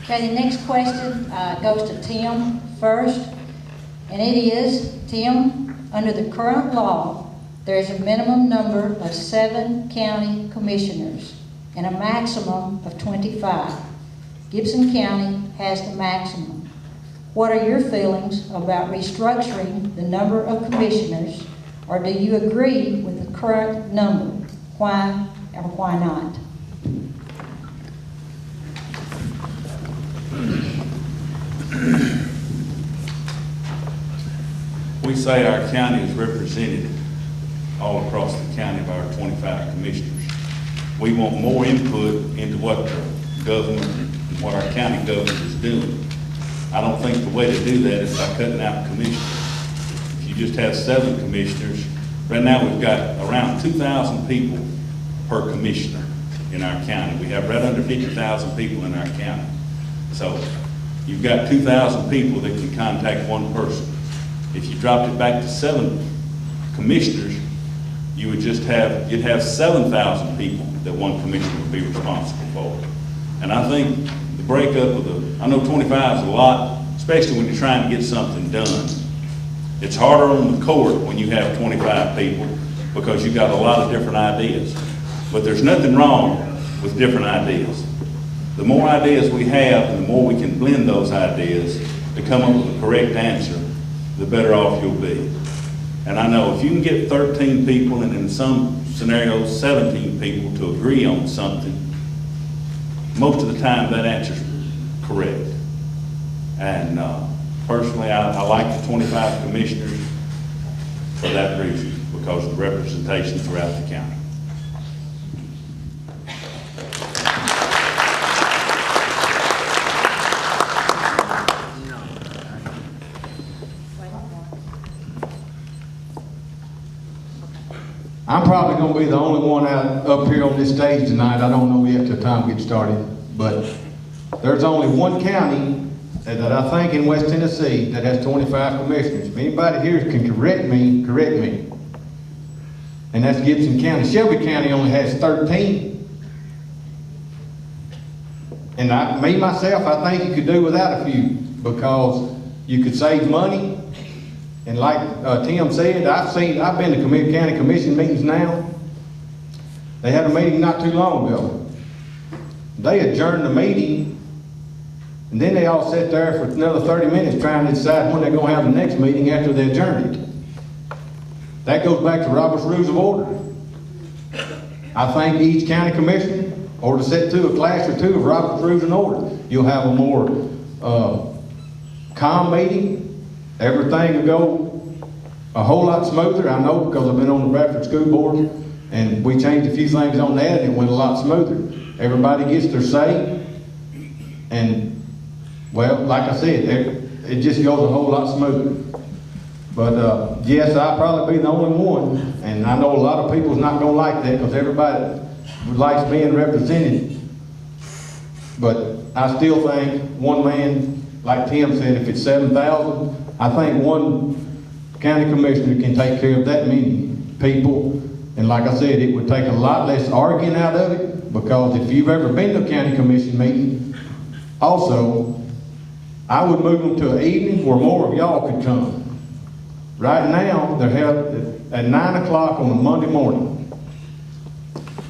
Okay, the next question goes to Tim first, and it is, Tim, under the current law, there is a minimum number of 7 county commissioners and a maximum of 25. Gibson County has the maximum. What are your feelings about restructuring the number of commissioners, or do you agree with the current number? Why or why not? We say our county is represented all across the county by our 25 commissioners. We want more input into what the government and what our county government is doing. I don't think the way to do that is by cutting out commissioners. If you just have 7 commissioners, right now we've got around 2,000 people per commissioner in our county. We have right under 50,000 people in our county. So you've got 2,000 people that can contact one person. If you dropped it back to 7 commissioners, you would just have, you'd have 7,000 people that one commissioner would be responsible for. And I think the breakup of the, I know 25 is a lot, especially when you're trying to get something done. It's harder on the court when you have 25 people because you've got a lot of different ideas. But there's nothing wrong with different ideas. The more ideas we have and the more we can blend those ideas to come up with the correct answer, the better off you'll be. And I know if you can get 13 people and in some scenarios 17 people to agree on something, most of the time that answer's correct. And personally, I like the 25 commissioners for that reason, because of the representation throughout the county. I'm probably going to be the only one up here on this stage tonight. I don't know yet till time gets started, but there's only one county that I think in West Tennessee that has 25 commissioners. If anybody here can correct me. And that's Gibson County. Shelby County only has 13. And myself, I think you could do without a few, because you could save money. And like Tim said, I've been to county commission meetings now. They had a meeting not too long ago. They adjourned the meeting, and then they all sat there for another 30 minutes trying to decide when they're going to have the next meeting after they adjourned it. That goes back to Robert's Rules of Order. I think each county commissioner ought to sit through a class or 2 of Robert's Rules of Order. You'll have a more calm meeting. Everything will go a whole lot smoother. I know, because I've been on the Bradford School Board, and we changed a few things on that, and it went a lot smoother. Everybody gets their say, and, well, like I said, it just goes a whole lot smoother. But, yes, I'll probably be the only one, and I know a lot of people's not going to like that, because everybody likes being represented. But I still think one man, like Tim said, if it's 7,000, I think one county commissioner can take care of that many people. And like I said, it would take a lot less arguing out of it, because if you've ever been to a county commission meeting, also, I would move them to an evening where more of y'all could come. Right now, they're held at 9 o'clock on a Monday morning.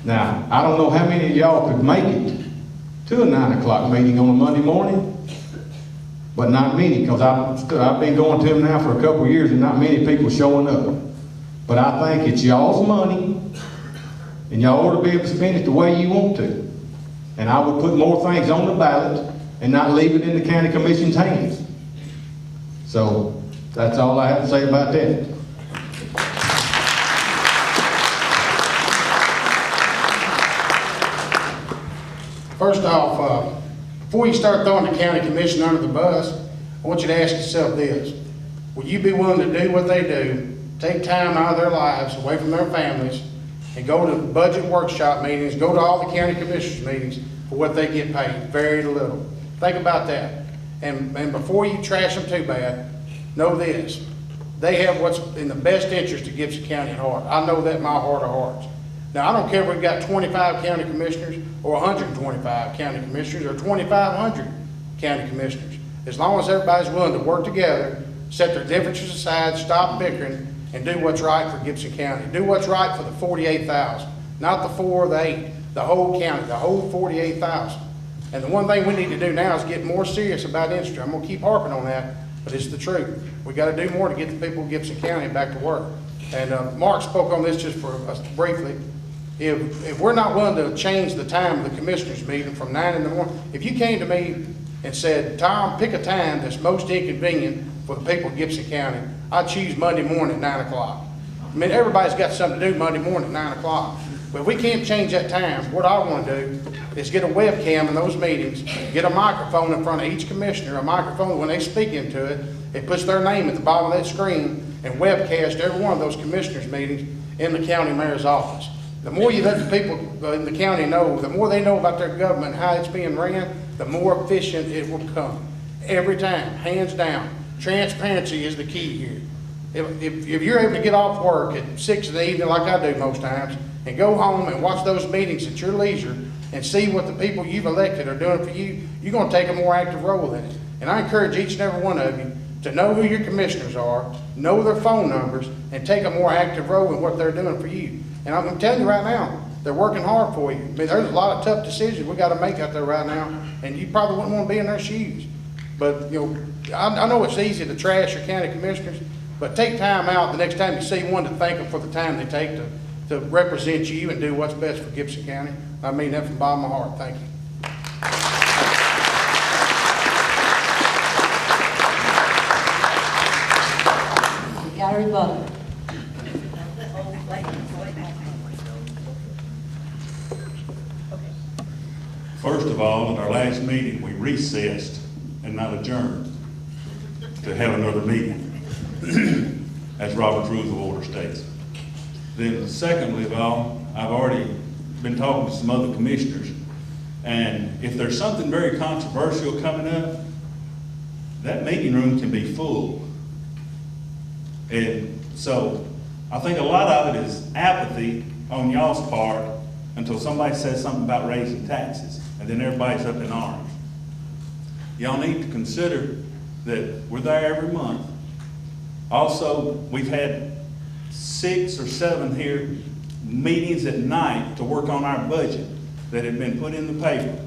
Now, I don't know how many of y'all could make it to a 9 o'clock meeting on a Monday morning, but not many, because I've been going to them now for a couple of years and not many people showing up. But I think it's y'all's money, and y'all ought to be able to spend it the way you want to. And I would put more things on the ballot and not leave it in the county commission's hands. So that's all I have to say about that. First off, before you start throwing the county commission under the bus, I want you to ask yourself this. Would you be willing to do what they do, take time out of their lives, away from their families, and go to budget workshop meetings, go to all the county commissioners meetings for what they get paid? Very little. Think about that. And before you trash them too bad, know this. They have what's in the best interest of Gibson County at heart. I know that in my heart of hearts. Now, I don't care if we've got 25 county commissioners or 125 county commissioners or 2,500 county commissioners. As long as everybody's willing to work together, set their differences aside, stop bickering, and do what's right for Gibson County. Do what's right for the 48,000, not the 4 or the 8, the whole county, the whole 48,000. And the one thing we need to do now is get more serious about industry. I'm gonna keep harping on that, but it's the truth. We gotta do more to get the people of Gibson County back to work. And Mark spoke on this just for us briefly. If we're not willing to change the time of the commissioners meeting from 9 in the morning, if you came to me and said, Tom, pick a time that's most inconvenient for the people of Gibson County, I'd choose Monday morning at 9 o'clock. I mean, everybody's got something to do Monday morning at 9 o'clock. But if we can't change that time, what I want to do is get a webcam in those meetings, get a microphone in front of each commissioner, a microphone when they speak into it, it puts their name at the bottom of that screen and webcast every one of those commissioners' meetings in the county mayor's office. The more you let the people in the county know, the more they know about their government and how it's being ran, the more efficient it will become. Every time, hands down. Transparency is the key here. If you're able to get off work at 6 in the evening like I do most times and go home and watch those meetings at your leisure and see what the people you've elected are doing for you, you're going to take a more active role in it. And I encourage each and every one of you to know who your commissioners are, know their phone numbers, and take a more active role in what they're doing for you. And I'm telling you right now, they're working hard for you. I mean, there's a lot of tough decisions we got to make out there right now, and you probably wouldn't want to be in their shoes. But, you know, I know it's easy to trash your county commissioners, but take time out the next time you see one to thank them for the time they take to represent you and do what's best for Gibson County. I mean that from the bottom of my heart. Thank you. You got a rebuttal. First of all, at our last meeting, we recessed and not adjourned to have another meeting, as Robert's Rules of Order states. Then secondly of all, I've already been talking to some other commissioners, and if there's something very controversial coming up, that meeting room can be full. And so I think a lot of it is apathy on y'all's part until somebody says something about raising taxes, and then everybody's up in arms. Y'all need to consider that we're there every month. Also, we've had 6 or 7 here meetings at night to work on our budget that have been put in the paper,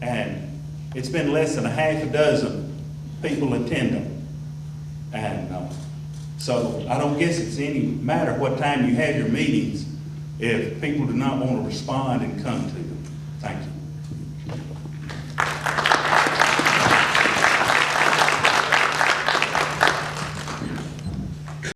and it's been less than a half a dozen people attend them. And so I don't guess it's any matter what time you have your meetings if people do not want to respond and come to them. Thank you.